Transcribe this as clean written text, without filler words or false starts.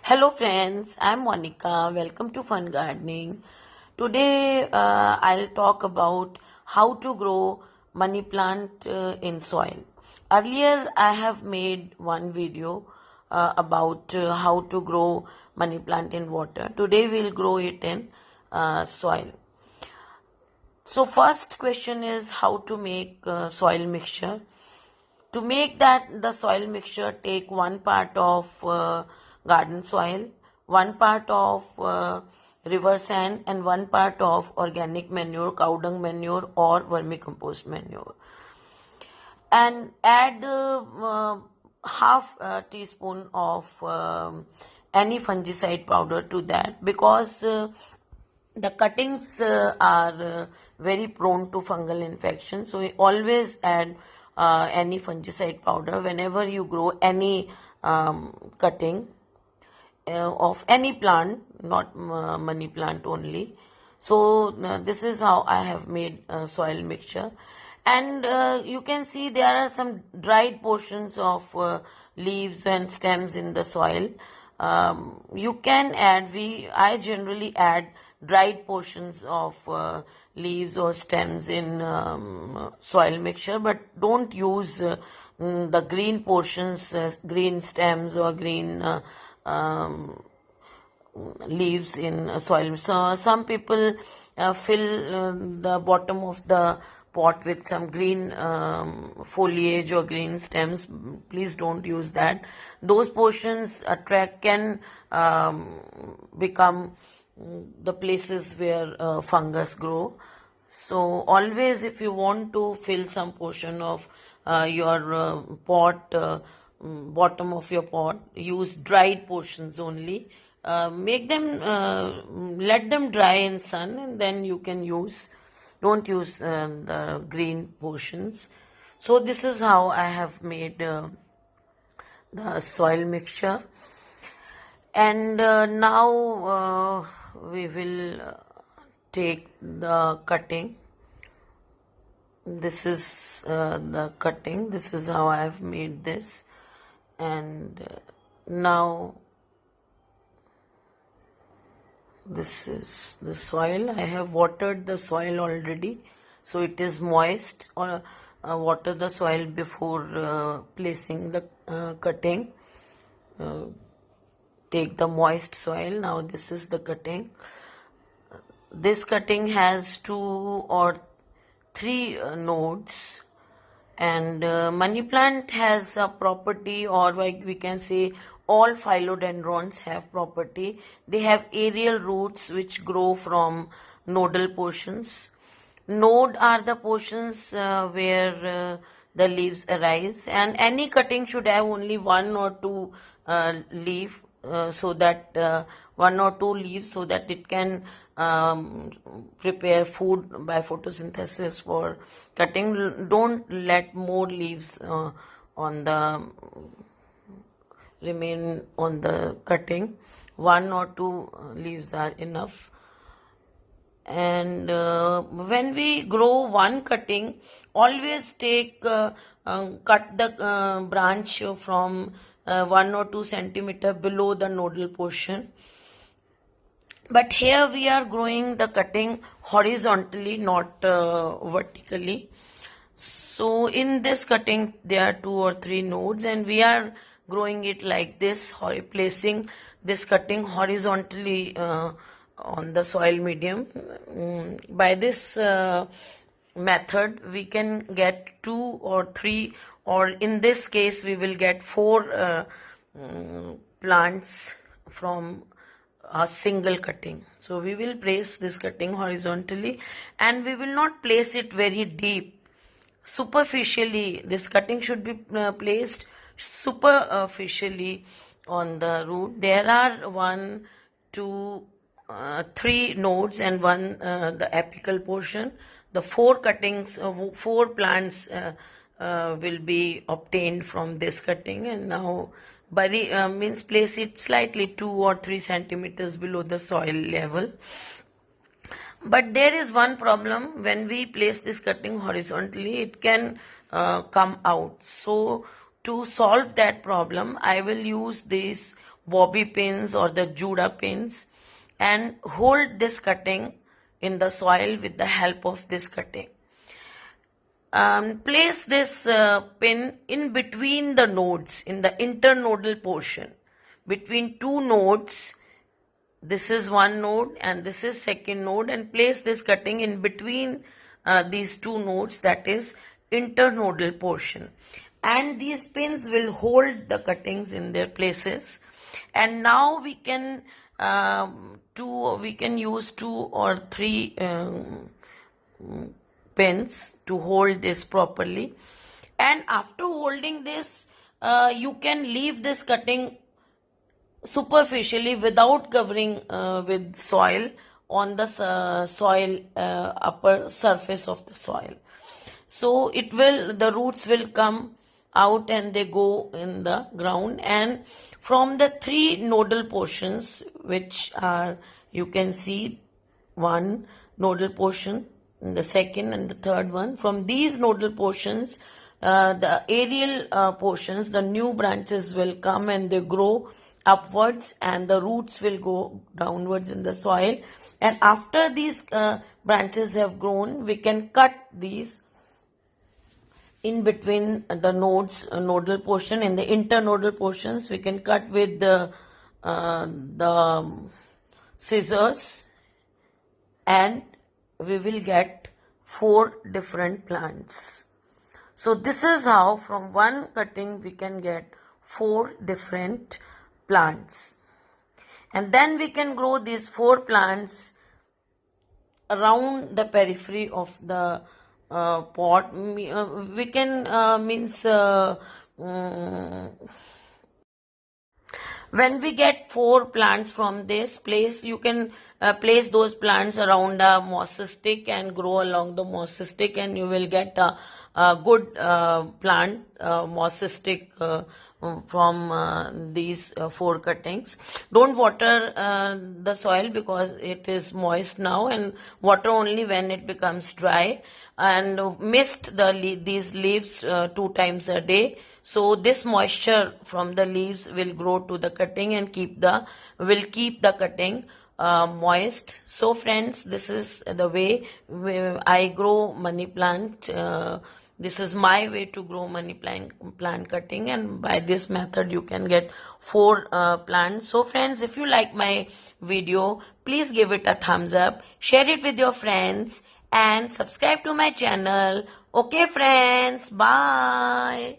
Hello friends, I'm Monica. Welcome to Fun Gardening. Today I'll talk about how to grow money plant in soil. Earlier I have made one video about how to grow money plant in water. Today we'll grow it in soil. So first question is how to make soil mixture. To make that the soil mixture, take one part of garden soil, one part of river sand, and one part of organic manure, cow dung manure, or vermicompost manure, and add half a teaspoon of any fungicide powder to that, because the cuttings are very prone to fungal infection. So we always add any fungicide powder whenever you grow any cutting of any plant, not money plant only. So this is how I have made soil mixture. And you can see there are some dried portions of leaves and stems in the soil. You can add, I generally add dried portions of leaves or stems in soil mixture, but don't use the green portions, green stems or green leaves in soil. So some people fill the bottom of the pot with some green foliage or green stems. Please don't use that. Those portions can become the places where fungus grow. So always, if you want to fill some portion of your pot, bottom of your pot, use dried portions only. Make them, let them dry in sun, and then you can use. Don't use the green portions. So this is how I have made the soil mixture. And now we will take the cutting. This is the cutting. This is how I have made this. And now this is the soil. I have watered the soil already, so it is moist. Or water the soil before placing the cutting. Take the moist soil. Now this is the cutting. This cutting has 2 or 3 nodes, and money plant has a property, or like we can say all philodendrons have property. They have aerial roots which grow from nodal portions. Node are the portions where the leaves arise, and any cutting should have only 1 or 2 leaf, so that 1 or 2 leaves, so that it can prepare food by photosynthesis for cutting. Don't let more leaves remain on the cutting. 1 or 2 leaves are enough. And when we grow one cutting, always cut the branch from 1 or 2 centimeter below the nodal portion. But here we are growing the cutting horizontally, not vertically. So in this cutting there are 2 or 3 nodes, and we are growing it like this, placing this cutting horizontally on the soil medium. By this method we can get 2 or 3, or in this case we will get 4 plants from a single cutting. So we will place this cutting horizontally, and we will not place it very deep. Superficially, this cutting should be placed superficially on the root. There are 1, 2, 3 nodes and 1 the apical portion. The 4 cuttings, 4 plants will be obtained from this cutting. And now by the means place it slightly 2 or 3 centimeters below the soil level. But there is one problem: when we place this cutting horizontally, it can come out. So to solve that problem, I will use this bobby pins or the Judah pins, and hold this cutting in the soil with the help of this cutting. Place this pin in between the nodes, in the internodal portion. Between two nodes, this is one node and this is second node, and place this cutting in between these two nodes, that is internodal portion. And these pins will hold the cuttings in their places. And now we can use 2 or 3 pins to hold this properly. And after holding this, you can leave this cutting superficially without covering with soil on the soil upper surface of the soil. So the roots will come out and they go in the ground. And from the 3 nodal portions, which are, you can see, one nodal portion, the second and the third one, from these nodal portions, the aerial portions, the new branches will come and they grow upwards, and the roots will go downwards in the soil. And after these branches have grown, we can cut these in between the nodes, nodal portion. In the internodal portions, we can cut with the scissors, and we will get 4 different plants. So this is how from one cutting we can get 4 different plants. And then we can grow these 4 plants around the periphery of the pot. We can when we get 4 plants from this place, you can place those plants around a moss stick and grow along the moss stick, and you will get a good plant moss stick from these 4 cuttings. Don't water the soil because it is moist now, and water only when it becomes dry. And mist these leaves 2 times a day, so this moisture from the leaves will grow to the cutting and keep the cutting moist. So friends, this is the way I grow money plant. This is my way to grow money plant cutting, and by this method you can get 4 plants. So friends, if you like my video, please give it a thumbs up, share it with your friends, and subscribe to my channel. Okay friends, bye.